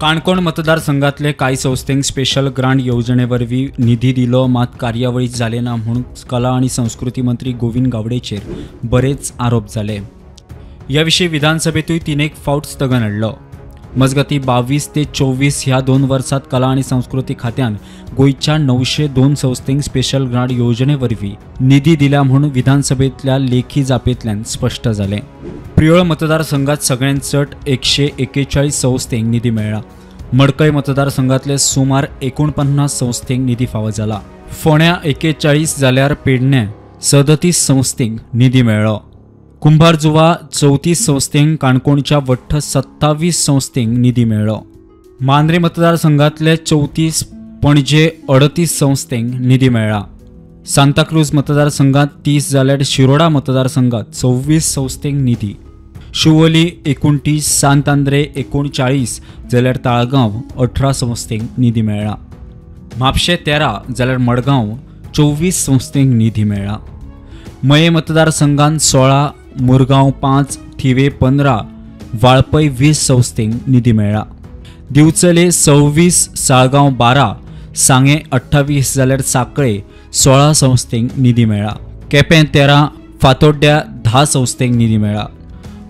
काणकोण मतदारसंघातले कांय संस्थेक स्पेशल ग्रांट येवजणेवरवीं निधी दिलो, मात कार्यावळी जाले ना म्हणून कला आणि संस्कृती मंत्री गोविंद गावडेचेर बरेच आरोप जाले। ह्या विशीं विधानसभेतूय तिनेक फावट स्थगन हाडलो। मजगतीं 22 ते 24 ह्या 2 वर्सांत कला आणि संस्कृती खात्यान गोंयच्या 902 संस्थेक स्पेशल ग्रांट येवजणेवरवीं निधी दिल्या म्हणून विधानसभेतल्या लेखी जापेंतल्यान स्पष्ट जालें। प्रियोळ मतदारसंघात सगळ्यांत चड 141 संस्थेक निधी मेळ्ळा। मडकय मतदारसंघातले सुमार 49 संस्थेक निधी फावो जाला। फोंड्या 41 जाल्यार पेडणे 37 संस्थेक निधी मेळ्ळो। कुंभारजुवा 34 संस्थेक, काणकोणच्या वट्ट 27 संस्थेक निधी मेळ्ळो। मांद्रे मतदारसंघातले 34, पणजे 38 संस्थेक निधी मेळ्ळा। सांताक्रूज मतदारसंघात 30 जाल्यार शिरोडा मतदारसंघात 26 संस्थेक निधी। शिवोली 29, सांतांद्रे 39 जाल्यार ताळगांव 18 संस्थेक निधी मेळ्ळा। म्हापशें 13 जाल्यार मडगांव 24 संस्थेक निधी मेळ्ळा। मये मतदारसंघात 16, मुरगांव 5, थिवे 15, वाळपय 20 संस्थेक निधी मेळ्ळा। दिवचले 26, साळगांव 12, सांगे 28 जाल्यार साकळे 16 संस्थेक निधी मेळ्ळा। केपें 13, फातोड्ड्या 10 संस्थेक निधी मेळ्ळा।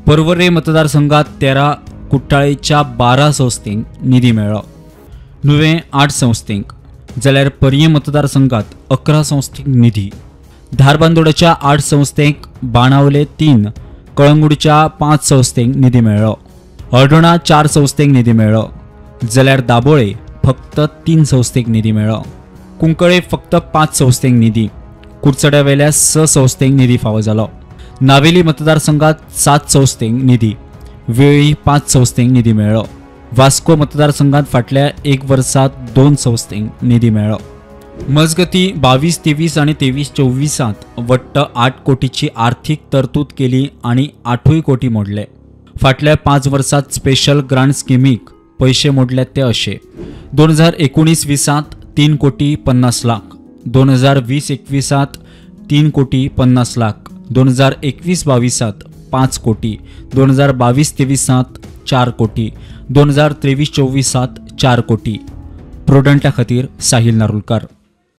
पर्वरे मतदारसंघात 13, कुट्टाळेच्या 12 संस्थेक निधी मेळ्ळो। नुवें 8 संस्थेक जाल्यार परये मतदारसंघात 11 संस्थेक निधी। धारबांदोड्याच्या 8 संस्थेक, बाणावले 3, कळंगूटच्या 5 संस्थेक निधी मेळ्ळो। हळदोणा 4 संस्थेक निधी मेळ्ळो जाल्यार दाबोळे फक्त 3 संस्थेक निधी मेळ्ळो। कुंकळे फक्त 5 संस्थेक निधी। कुडचड्या वेल्या 6 संस्थेक निधी फावो जालो। नावेली मतदारसंघात 7 संस्थेक निधी, वेळी 5 संस्थेक निधी मेळ्ळो। वास्को मतदारसंघात फाटल्या 1 वर्सात 2 संस्थेक निधी मेळ्ळो। मजगती 22-23 आणि 23-24 वट्ट 8 कोटीची आर्थिक तरतूद केली आणि 8 कोटी मोडले। फाटल्या 5 वर्सात स्पेशल ग्रांट स्किमीक पैसे मोडले ते अशे: 2019-20 3 कोटी 50 लाख, 2020-21 3 कोटी 50 लाख, 2021-22 5 कोटी, 2022-23 4 कोटी, 2023-24 4 कोटी। प्रोडंटा खातीर साहिल नारुलकार।